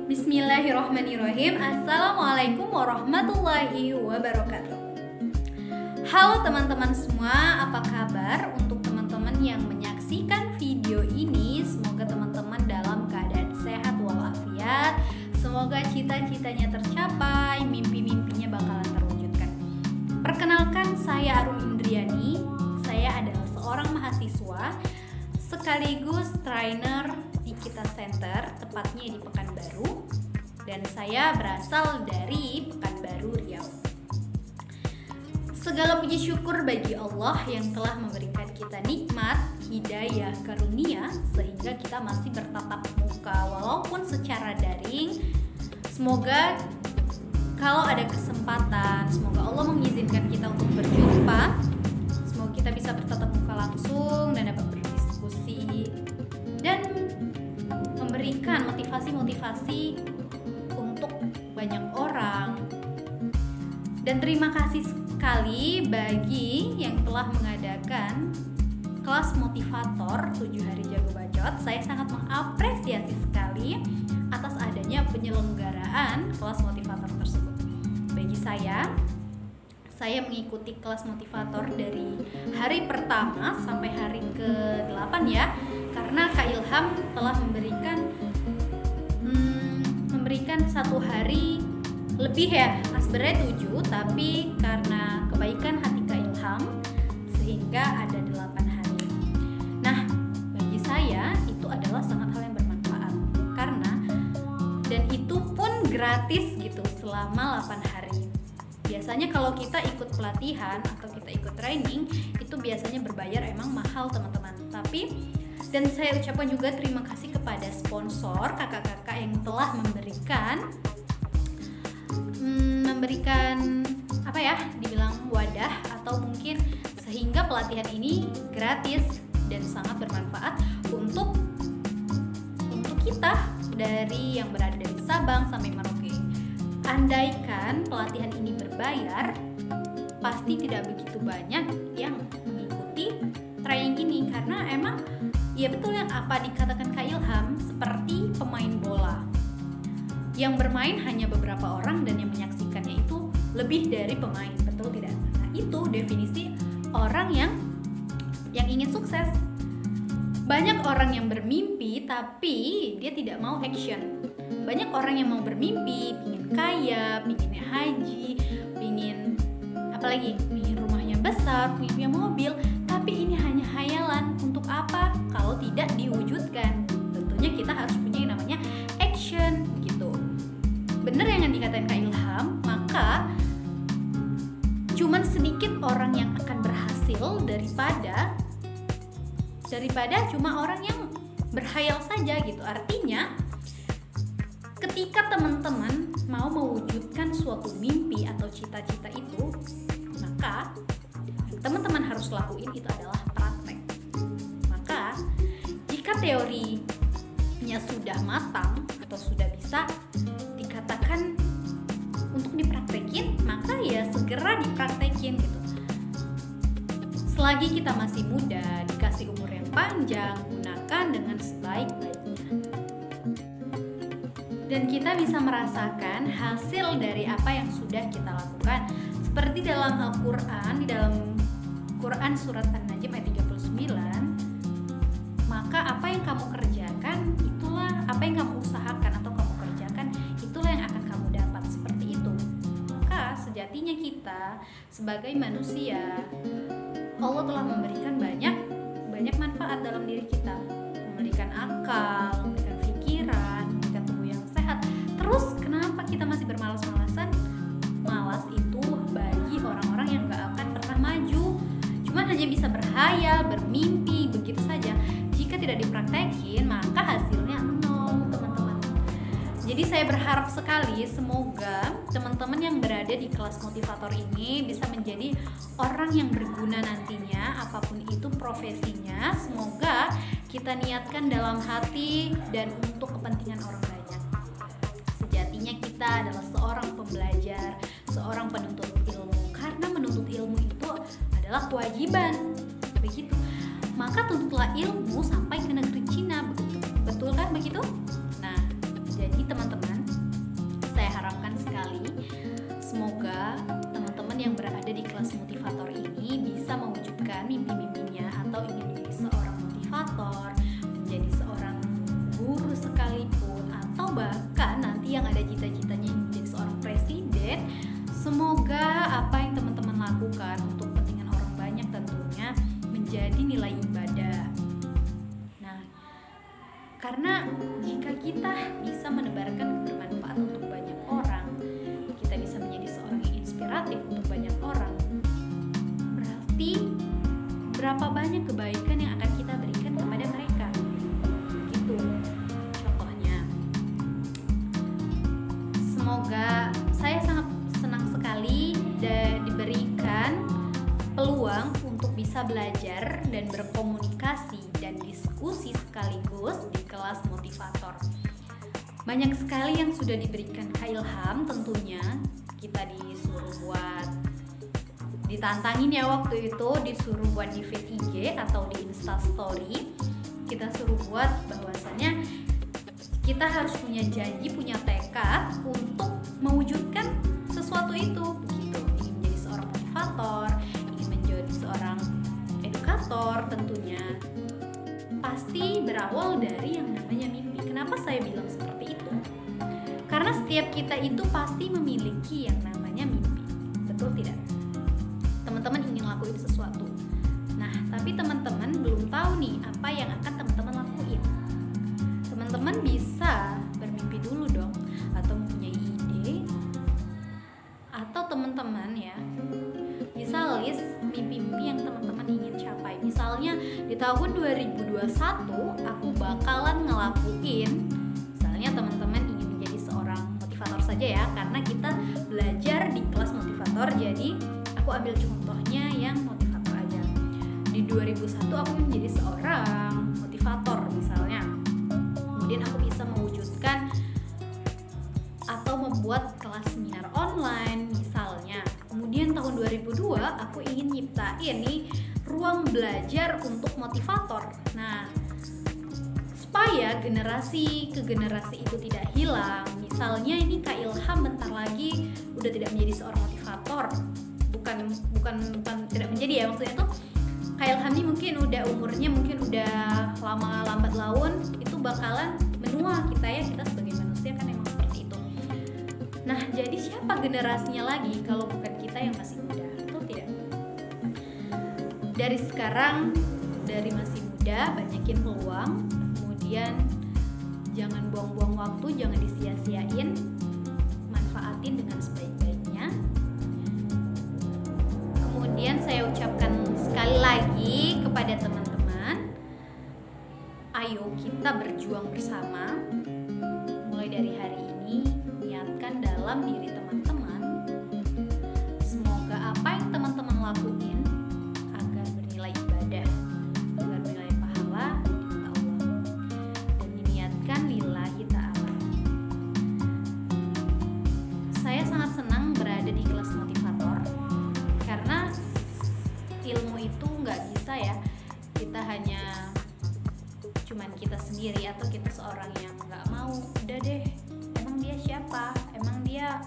Bismillahirrahmanirrahim. Assalamualaikum warahmatullahi wabarakatuh. Halo teman-teman semua, apa kabar? Untuk teman-teman yang menyaksikan video ini, semoga teman-teman dalam keadaan sehat walafiat. Semoga cita-citanya tercapai, mimpi-mimpinya bakalan terwujudkan. Perkenalkan, saya Arun Indriani. Saya adalah seorang mahasiswa sekaligus trainer di Kita Center, tepatnya di Pekanbaru, dan saya berasal dari Pekanbaru, Riau. Segala puji syukur bagi Allah yang telah memberikan kita nikmat, hidayah, karunia, sehingga kita masih bertatap muka walaupun secara daring. Semoga kalau ada kesempatan, semoga Allah mengizinkan kita untuk berjumpa. Semoga kita bisa bertatap muka langsung dan dapat berdiskusi dan memberikan motivasi-motivasi untuk banyak orang. Dan terima kasih sekali bagi yang telah mengadakan kelas motivator 7 hari jago bacot. Saya sangat mengapresiasi sekali atas adanya penyelenggaraan kelas motivator tersebut. Bagi saya mengikuti kelas motivator dari hari pertama sampai hari ke-8 ya, karena Kak Ilham telah memberikan satu hari lebih ya, sebenarnya 7, tapi karena kebaikan hati Kak Ilham sehingga ada 8 hari. Nah, bagi saya itu adalah sangat hal yang bermanfaat karena dan itu pun gratis gitu selama 8 hari. Biasanya kalau kita ikut pelatihan atau kita ikut training itu biasanya berbayar, emang mahal teman-teman. Tapi dan saya ucapkan juga terima kasih kepada sponsor kakak-kakak yang telah memberikan apa ya, dibilang wadah atau mungkin sehingga pelatihan ini gratis dan sangat bermanfaat untuk kita dari yang berada dari Sabang sampai Merauke. Andaikan pelatihan ini berbayar, pasti tidak begitu banyak yang mengikuti training ini karena emang ya betul yang apa dikatakan Kak Ilham, seperti pemain bola yang bermain hanya beberapa orang dan yang menyaksikannya itu lebih dari pemain, betul tidak? Nah, itu definisi orang yang ingin sukses. Banyak orang yang bermimpi tapi dia tidak mau action. Banyak orang yang mau bermimpi, pingin kaya, pingin haji, pingin apalagi, pingin rumahnya besar, pingin punya mobil, tapi ini hanya hayalan. Untuk apa kalau tidak diwujudkan? Tentunya kita harus punya yang namanya action gitu. Bener yang dikatain Kak Ilham, maka cuman sedikit orang yang akan berhasil daripada cuma orang yang berhayal saja gitu. Artinya ketika teman-teman mau mewujudkan suatu mimpi atau cita-cita itu, maka teman-teman harus lakuin itu adalah praktek. Maka jika teorinya sudah matang atau sudah bisa dikatakan untuk dipraktekin, maka ya segera dipraktekin gitu. Selagi kita masih muda, dikasih umur yang panjang, gunakan dengan sebaik-baiknya. Dan kita bisa merasakan hasil dari apa yang sudah kita lakukan. Seperti dalam Al-Quran, di dalam Quran surat An-Najm ayat 39, maka apa yang kamu kerjakan, itulah apa yang kamu usahakan atau kamu kerjakan, itulah yang akan kamu dapat, seperti itu. Maka sejatinya kita sebagai manusia, Allah telah memberikan banyak manfaat dalam diri kita, memberikan akal, memberikan pikiran, memberikan tubuh yang sehat. Terus kenapa kita masih bermalas-malasan? Malas itu bagi orang-orang yang gak akan pernah maju, cuman hanya bisa berhayal, bermimpi, begitu saja. Jika tidak dipraktekin, maka hasilnya nol, teman-teman. Jadi saya berharap sekali semoga teman-teman yang berada di kelas motivator ini bisa menjadi orang yang berguna nantinya, apapun itu profesinya. Semoga kita niatkan dalam hati dan untuk kepentingan orang banyak. Sejatinya kita adalah seorang pembelajar, seorang penuntut ilmu, karena menuntut ilmu itu adalah kewajiban, begitu. Maka tuntutlah ilmu sampai ke negeri Cina, betul kan begitu? Nah, jadi teman-teman, sekali. Semoga teman-teman yang berada di kelas motivator ini bisa mewujudkan mimpi-mimpinya, atau ingin menjadi seorang motivator, menjadi seorang guru sekalipun, atau bahkan nanti yang ada cita-citanya ingin menjadi seorang presiden. Semoga apa yang teman-teman lakukan untuk kepentingan orang banyak tentunya menjadi nilai ibadah. Nah, karena jika kita bisa menebarkan bermanfaat untuk banyak orang, kita bisa menjadi seorang yang inspiratif untuk banyak orang, berarti berapa banyak kebaikan yang akan kita berikan kepada mereka. Gitu contohnya. Semoga saya sangat senang sekali dan diberikan peluang untuk bisa belajar dan berkomunikasi dan diskusi sekaligus di kelas motivator. Banyak sekali yang sudah diberikan Kak Ilham, tentunya kita disuruh buat, ditantangin ya waktu itu, disuruh buat di feed IG atau di Instastory. Kita suruh buat bahwasannya kita harus punya janji, punya tekad untuk mewujudkan sesuatu itu, begitu. Ingin menjadi seorang motivator, ingin menjadi seorang edukator, tentunya pasti berawal dari yang namanya mimpi. Kenapa saya bilang seperti itu? Karena setiap kita itu pasti memiliki yang namanya mimpi, betul tidak? Teman-teman ingin lakuin sesuatu. Nah, tapi teman-teman belum tahu nih apa yang akan teman-teman lakuin. Teman-teman bisa bermimpi dulu dong, atau mempunyai ide, atau teman-teman ya bisa list mimpi-mimpi yang teman-teman ingin capai. Misalnya di tahun 2021 aku bakalan ngelakuin, misalnya teman-teman ingin menjadi seorang motivator saja ya, karena kita belajar di kelas motivator, jadi aku ambil contohnya yang motivator aja. Di 2001 aku menjadi seorang motivator misalnya, kemudian aku bisa mewujudkan atau membuat kelas seminar online misalnya. Kemudian tahun 2002 aku ingin nyiptain nih ruang belajar untuk motivator. Nah, supaya generasi ke generasi itu tidak hilang, misalnya ini Kak Ilham bentar lagi udah tidak menjadi seorang motivator, bukan tidak menjadi ya, maksudnya tuh Kak Ilham ini mungkin udah umurnya mungkin udah lama lambat laun, itu bakalan menua kita ya, kita sebagai manusia kan emang seperti itu. Nah, jadi siapa generasinya lagi kalau bukan kita yang masih muda, betul tidak? Dari sekarang, dari masih muda, banyakin peluang, kemudian jangan buang-buang waktu, jangan disia-siain, manfaatin dengan sebaik-baiknya. Kemudian saya ucapkan sekali lagi kepada teman-teman, ayo kita berjuang bersama. Mulai dari hari ini, niatkan dalam diri teman-teman, semoga apa yang teman-teman lakuin agar bernilai ibadah, agar bernilai pahala di mata Allah, dan diniatkan lillahi ta'ala. Saya sangat senang berada di kelas motivator, karena ilmu itu nggak bisa ya kita hanya cuman kita sendiri, atau kita seorang yang nggak mau, udah deh, emang dia siapa, emang dia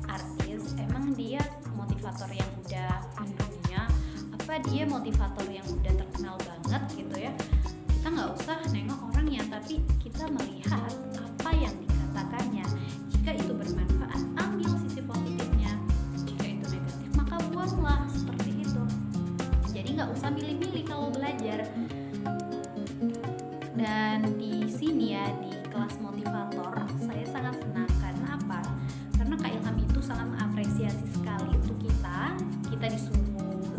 artis, emang dia motivator yang udah mendunia, apa dia motivator yang udah terkenal banget gitu ya. Kita nggak usah nengok orangnya, tapi kita melihat apa yang dikatakannya. Jika itu bermanfaat, ambil sisi positifnya. Jika itu negatif, maka buanglah, seperti itu. Jadi nggak usah milih-milih kalau belajar. Dan di sini ya, di kelas motivator, saya sangat senang. Karena apa? Karena Kak Ilham itu sangat mengapresiasi sekali untuk kita. Kita disuruh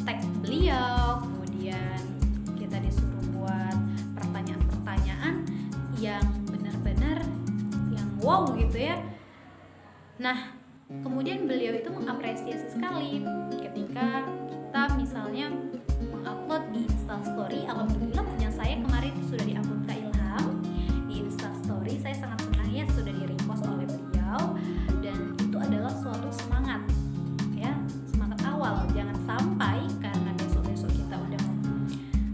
tag beliau, kemudian kita disuruh buat pertanyaan-pertanyaan yang benar-benar yang wow gitu ya. Nah, kemudian beliau itu mengapresiasi sekali ketika kita misalnya mengupload di Instastory. Alhamdulillah punya saya kemarin sudah di-upload Kak Ilham di Instastory. Saya sangat senang ya, sudah di-repost oleh beliau, dan itu adalah suatu semangat ya, semangat awal. Jangan sampai karena besok-besok kita udah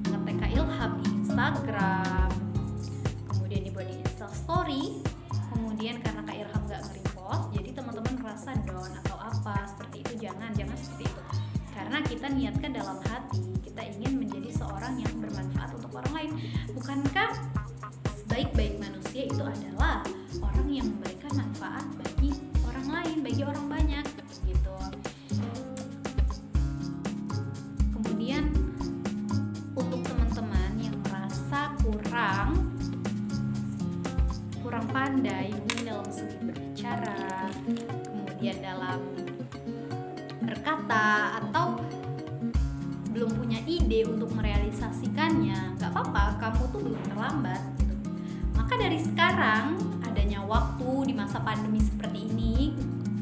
nge-tag Kak Ilham di Instagram, kemudian dibuat di Instastory, kemudian karena Kak Ilham gak nge-repost, kita niatkan dalam hati, kita ingin menjadi seorang yang bermanfaat untuk orang lain. Bukankah sebaik-baik manusia itu adalah orang yang memberikan manfaat bagi orang lain, bagi orang banyak gitu. Kemudian untuk teman-teman yang merasa kurang pandai mungkin dalam segi berbicara, kemudian dalam berkata, atau belum punya ide untuk merealisasikannya, gak apa-apa, kamu tuh belum terlambat gitu. Maka dari sekarang, adanya waktu di masa pandemi seperti ini,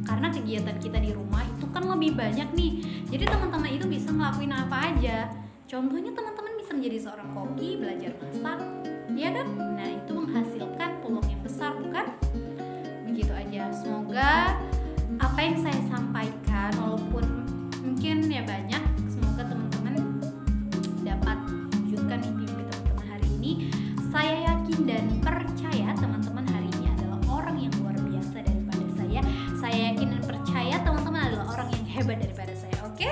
karena kegiatan kita di rumah itu kan lebih banyak nih, jadi teman-teman itu bisa ngelakuin apa aja. Contohnya teman-teman bisa menjadi seorang koki, belajar masak, ya kan? Nah, itu menghasilkan peluang yang besar, bukan? Begitu aja. Semoga apa yang saya sampaikan, walaupun mungkin ya banyak, semoga teman-teman dapat mewujudkan mimpi-mimpi teman-teman hari ini. Saya yakin dan percaya teman-teman hari ini adalah orang yang luar biasa daripada saya. Saya yakin dan percaya teman-teman adalah orang yang hebat daripada saya. Oke?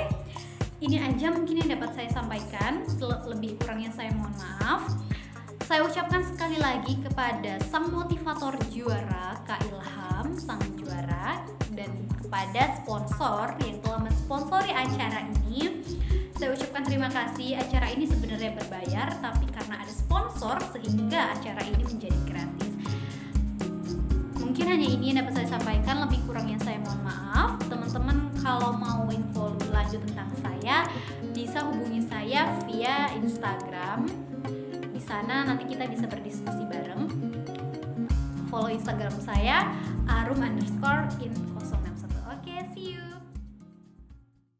Ini aja mungkin yang dapat saya sampaikan. Lebih kurangnya saya mohon maaf. Saya ucapkan sekali lagi kepada sang motivator juara, Kak Ilham, sang juara, dan kepada sponsor yang telah mensponsori acara ini. Saya ucapkan terima kasih. Acara ini sebenarnya berbayar, tapi karena ada sponsor sehingga acara ini menjadi gratis. Mungkin hanya ini yang dapat saya sampaikan, lebih kurangnya saya mohon maaf. Teman-teman kalau mau info lebih lanjut tentang saya, bisa hubungi saya via Instagram. Di sana nanti kita bisa berdiskusi bareng. Follow Instagram saya arum_in